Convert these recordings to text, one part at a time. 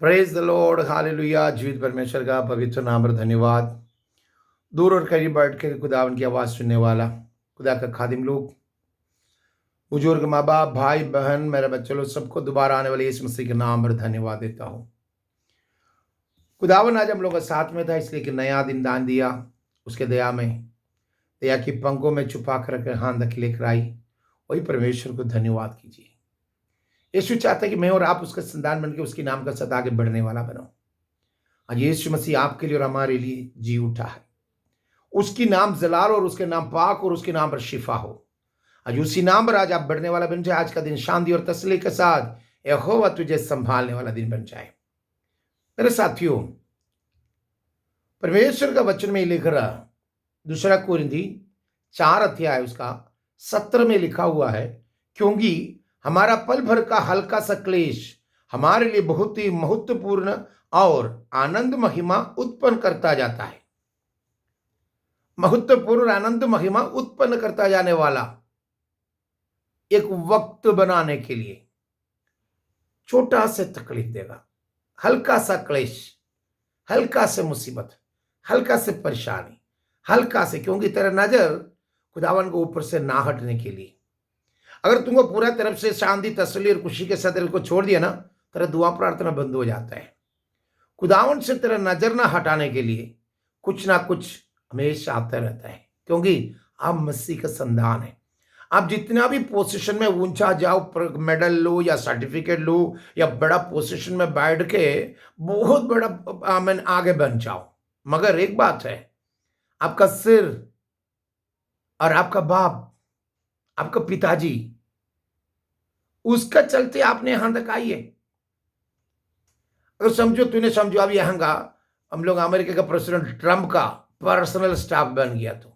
Praise the Lord, hallelujah. जीवित परमेश्वर का पवित्र नाम पर धन्यवाद। दूर और करीब बैठ कर खुदावन की आवाज़ सुनने वाला खुदा का खादिम लोग, बुजुर्ग, माँ बाप, भाई बहन, मेरे बच्चे लोग, सबको दोबारा आने वाले यीशु मसीह के नाम पर धन्यवाद देता हूँ। खुदावन आज हम लोग का साथ में था, इसलिए कि नया दिन दान दिया। उसके दया में, दया की पंखों में छुपा कर हाथ रख लेकर आई। वही परमेश्वर को धन्यवाद कीजिए। यीशु चाहता है कि मैं और आप उसका संतान बन के उसके नाम का सदा आगे बढ़ने वाला बनो। आज यीशु मसीह आपके लिए और हमारे लिए जी उठा है। उसकी नाम जलाल और उसके नाम पाक और उसके नाम पर शिफा हो। आज उसी नाम पर आज आप बढ़ने वाला बन जाए। आज का दिन शांति और तसल्ली के साथ यहोवा तुझे संभालने वाला दिन बन जाए। मेरे साथियों, परमेश्वर का वचन में लिख रहा, दूसरा कुरिन्थी 4 अध्याय उसका 17 में लिखा हुआ है, क्योंकि हमारा पल भर का हल्का सा क्लेश हमारे लिए बहुत ही महत्वपूर्ण और आनंद महिमा उत्पन्न करता जाता है। महत्वपूर्ण आनंद महिमा उत्पन्न करता जाने वाला एक वक्त बनाने के लिए छोटा से तकलीफ देगा, हल्का सा क्लेश, हल्का से मुसीबत, हल्का से परेशानी, हल्का से, क्योंकि तेरा नजर खुदावन को ऊपर से ना हटने के लिए। अगर तुमको पूरा तरफ से शांति, तसल्ली और खुशी के साथ को छोड़ दिया ना, तेरा दुआ प्रार्थना बंद हो जाता है। खुदावन से तेरा नजर ना हटाने के लिए कुछ ना कुछ हमेशा आता रहता है, क्योंकि आप मसीह का संतान है। आप जितना भी पोजीशन में ऊंचा जाओ, मेडल लो या सर्टिफिकेट लो या बड़ा पोजीशन में बैठ के बहुत बड़ा मैं आगे बन जाओ, मगर एक बात है, आपका सिर और आपका बाप, आपका पिताजी, उसका चलते आपने यहां तक आई है। अगर समझो अब यहां का हम लोग अमेरिका का प्रेसिडेंट ट्रंप का पर्सनल स्टाफ बन गया, तो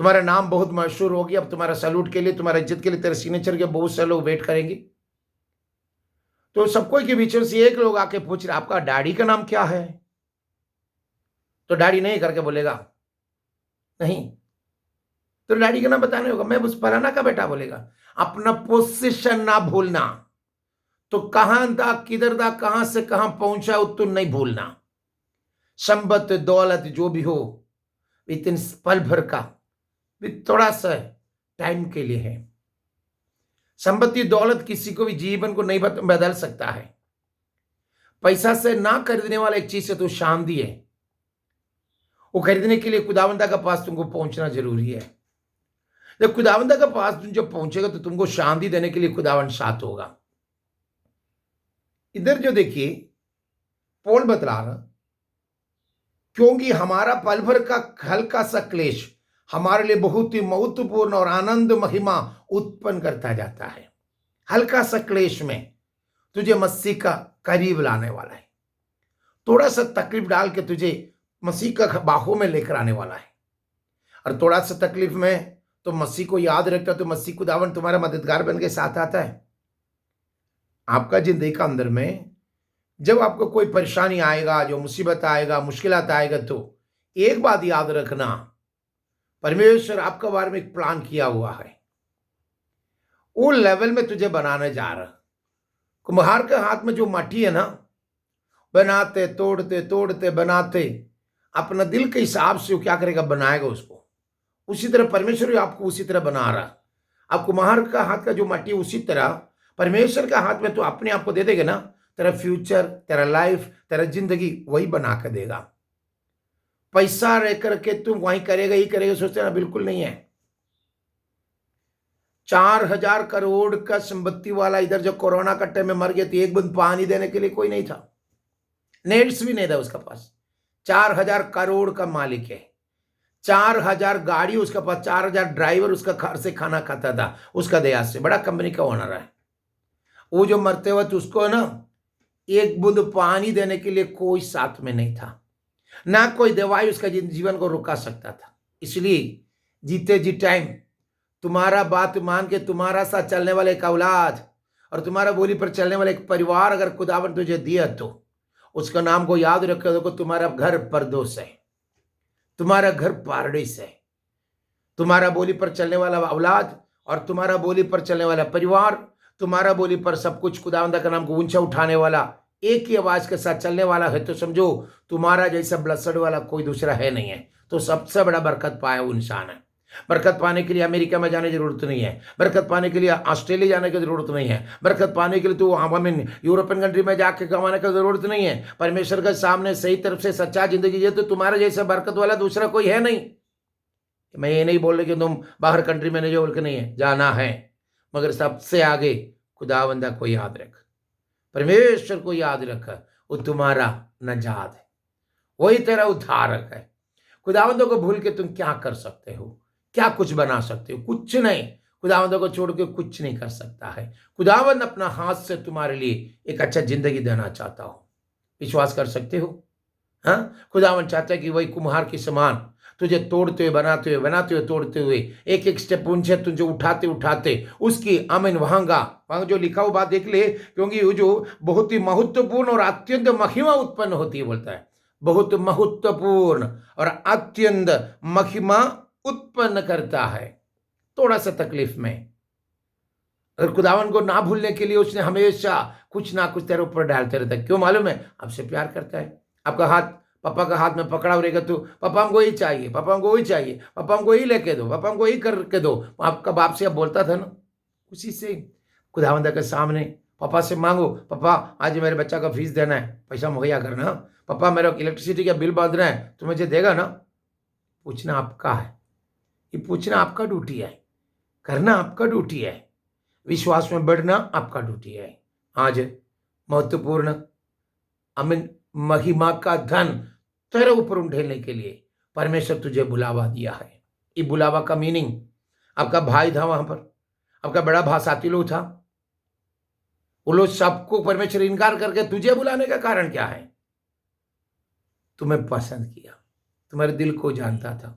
तुम्हारा नाम बहुत मशहूर हो गया। अब तुम्हारा सैल्यूट के लिए, तुम्हारा इज्जत के लिए, तेरे सिग्नेचर के बहुत से लोग वेट करेंगे। तो सबको के बीच से एक लोग आके पूछ रहे, आपका डैडी का नाम क्या है? तो डैडी नहीं करके बोलेगा नहीं, तो डैडी का नाम बताने होगा, मैं उस फलाना का बेटा बोलेगा। अपना पोजीशन ना भूलना। तो कहां था, किधर था, कहां से कहां पहुंचा, तो नहीं भूलना। संपत्ति दौलत जो भी हो, इतने पल भर का, थोड़ा सा टाइम के लिए है। संपत्ति दौलत किसी को भी जीवन को नहीं बदल सकता है। पैसा से ना खरीदने वाला एक चीज है तो शांति है। वो खरीदने के लिए खुदावंदा के पास तुमको पहुंचना जरूरी है। जब खुदावंदा के पास तुम जब पहुंचेगा तो तुमको शांति देने के लिए खुदावंद साथ होगा। इधर जो देखिए पौल बतला रहा, क्योंकि हमारा पल भर का हल्का सा क्लेश हमारे लिए बहुत ही महत्वपूर्ण और आनंद महिमा उत्पन्न करता जाता है। हल्का सा क्लेश में तुझे मसीह का करीब लाने वाला है। थोड़ा सा तकलीफ डाल के तुझे मसीह का बाहों में लेकर आने वाला है। और थोड़ा सा तकलीफ में तो मसीह को याद रखता, तो मसीह खुदावन तुम्हारा मददगार बन के साथ आता है। आपका जिंदगी का अंदर में जब आपको कोई परेशानी आएगा, जो मुसीबत आएगा, मुश्किलात आएगा, तो एक बात याद रखना, परमेश्वर आपका बारे में एक प्लान किया हुआ है। वो लेवल में तुझे बनाने जा रहा। कुम्हार के हाथ में जो मट्टी है ना, बनाते तोड़ते तोड़ते बनाते अपना दिल के हिसाब से वो क्या करेगा, बनाएगा उसको। उसी तरह परमेश्वर आपको उसी तरह बना रहा। आप कुम्हार का हाथ का जो मट्टी, उसी तरह परमेश्वर का हाथ में तो अपने आप को दे देगा ना, तेरा फ्यूचर, तेरा लाइफ, तेरा जिंदगी वही बना कर देगा। पैसा रह करके तुम वही करेगा ही करेगा सोचते ना, बिल्कुल नहीं है। 4,000 करोड़ का संपत्ति वाला इधर जो कोरोना का टाइम में मर गया, तो एक बूंद पानी देने के लिए कोई नहीं था, नेट्स भी नहीं था उसका पास। 4,000 करोड़ का मालिक है, 4,000 गाड़ी उसका पास, 4,000 ड्राइवर उसका घर से खाना खाता था, उसका दया से बड़ा कंपनी का ओनर है। वो जो मरते वक्त उसको ना एक बूंद पानी देने के लिए कोई साथ में नहीं था, ना कोई दवाई उसका जीवन को रुका सकता था। इसलिए जीते जी टाइम तुम्हारा बात मान के तुम्हारा साथ चलने वाले एक औलाद और तुम्हारा बोली पर चलने वाला एक परिवार अगर खुदावन तुझे दिया, तो उसका नाम को याद रखो। देखो, तुम्हारा घर परदोस है, तुम्हारा घर पारडीस है। तुम्हारा बोली पर चलने वाला औलाद और तुम्हारा बोली पर चलने वाला परिवार, तुम्हारा बोली पर सब कुछ, खुदावंदा का नाम को ऊंचा उठाने वाला, एक ही आवाज के साथ चलने वाला है, तो समझो तुम्हारा जैसा ब्लसड वाला कोई दूसरा है नहीं है। तो सबसे बड़ा बरकत पाया वो इंसान है। बरकत पाने के लिए अमेरिका में जाने की जरूरत नहीं है, बरकत पाने के लिए ऑस्ट्रेलिया जाने की जरूरत नहीं है, बरकत पाने के लिए तो हमें यूरोपियन कंट्री में जाके कमाने की जरूरत नहीं है। परमेश्वर के सामने सही तरफ से सच्चा जिंदगी है, तो तुम्हारा जैसा बरकत वाला दूसरा कोई है नहीं। मैं ये नहीं बोल रही कि तुम बाहर कंट्री में नहीं जो, नहीं है, जाना है, मगर सबसे आगे खुदावंदा को याद रख, परमेश्वर को याद रख, वो तुम्हारा नजात है, वही तेरा उद्धारक है। खुदावंदों को भूल के तुम क्या कर सकते हो, क्या कुछ बना सकते हो? कुछ नहीं। खुदावंदों को छोड़ के कुछ नहीं कर सकता है। खुदावंद अपना हाथ से तुम्हारे लिए एक अच्छा जिंदगी देना चाहता हो। विश्वास कर सकते हो? हाँ, खुदावंद चाहता है कि वही कुम्हार के समान तुझे तोड़ते हुए, बनाते हुए, तोड़ते हुए, एक एक स्टेप ऊंचे तुझे उठाते उठाते उसकी आमीन वहां जो लिखा हुआ बात देख ले, क्योंकि वो जो बहुत ही महत्वपूर्ण और अत्यंत महिमा उत्पन्न होती है, बोलता है बहुत महत्वपूर्ण और अत्यंत महिमा उत्पन्न करता है। थोड़ा सा तकलीफ में, अगर खुदावन को ना भूलने के लिए उसने हमेशा कुछ ना कुछ तेरे ऊपर डालते रहता है। क्यों मालूम है? आपसे प्यार करता है। आपका हाथ पापा का हाथ में पकड़ा हुआ रहेगा तो पापा हमको ही चाहिए, पापा हमको वही चाहिए, पापा हमको ही लेके दो, पापा हमको ही करके दो। आपका बाप से आप बोलता था ना, उसी से खुदावंदा के सामने पापा से मांगो, पापा आज मेरे बच्चा का फीस देना है, पैसा मुहैया करना, पापा मेरा इलेक्ट्रिसिटी का बिल बांधना है, तो मुझे देगा ना? पूछना आपका है, ये पूछना आपका ड्यूटी है, करना आपका ड्यूटी है, विश्वास में बढ़ना आपका ड्यूटी है। आज महत्वपूर्ण अमीन महिमा का धन तेरे ऊपर उंडेलने के लिए परमेश्वर तुझे बुलावा दिया है। ये बुलावा का मीनिंग, आपका भाई था वहां पर, आपका बड़ा भासाती लोग था, वो लोग सबको परमेश्वर इनकार करके तुझे बुलाने का कारण क्या है? तुम्हें पसंद किया, तुम्हारे दिल को जानता था,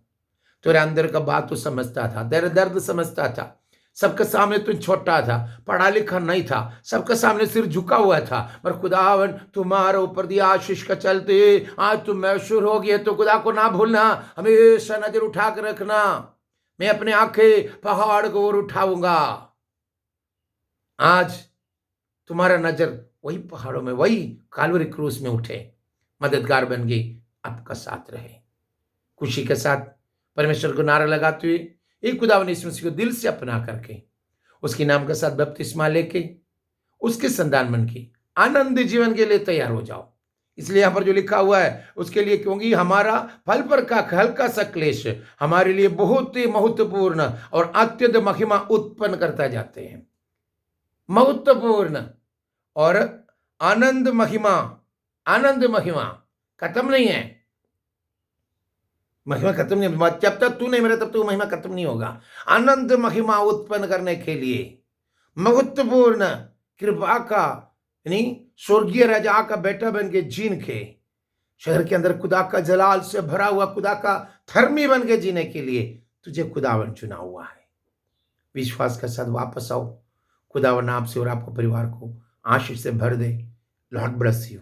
तेरे अंदर का बात तो समझता था, तेरे दर्द समझता था। सबके सामने तू छोटा था, पढ़ा लिखा नहीं था, सबके सामने सिर झुका हुआ था, पर खुदावन तुम्हारे ऊपर दिया आशीष का चलते आज तुम मशहूर हो गए। तो खुदा को ना भूलना, हमेशा नजर उठा कर रखना। मैं अपने आंखें पहाड़ को ओर उठाऊंगा। आज तुम्हारा नजर वही पहाड़ों में, वही कालवरी क्रूस में उठे, मददगार बन गई, आपका साथ रहे। खुशी के साथ परमेश्वर को नारा लगाते हुए एक खुदावन यीशु मसीह को दिल से अपना करके उसके नाम के साथ बपतिस्मा लेके उसके संतान बन के आनंद जीवन के लिए तैयार हो जाओ। इसलिए यहां पर जो लिखा हुआ है उसके लिए, क्योंकि हमारा फल पर का हल्का सा क्लेश हमारे लिए बहुत ही महत्वपूर्ण और अत्यंत महिमा उत्पन्न करता जाते हैं। महत्वपूर्ण और आनंद महिमा खत्म नहीं है। महिमा खत्म नहीं, जब तक तू नहीं मरे तब तक तो महिमा खत्म नहीं होगा। आनंद महिमा उत्पन्न करने के लिए महत्वपूर्ण कृपा का यानी स्वर्गीय राजा का बेटा बन के जीन के शहर के अंदर खुदा का जलाल से भरा हुआ खुदा का धर्मी बन के जीने के लिए तुझे खुदावन चुना हुआ है। विश्वास के साथ वापस आओ। खुदावन आपसे और आपको परिवार को आशीष से भर दे। Lord bless you.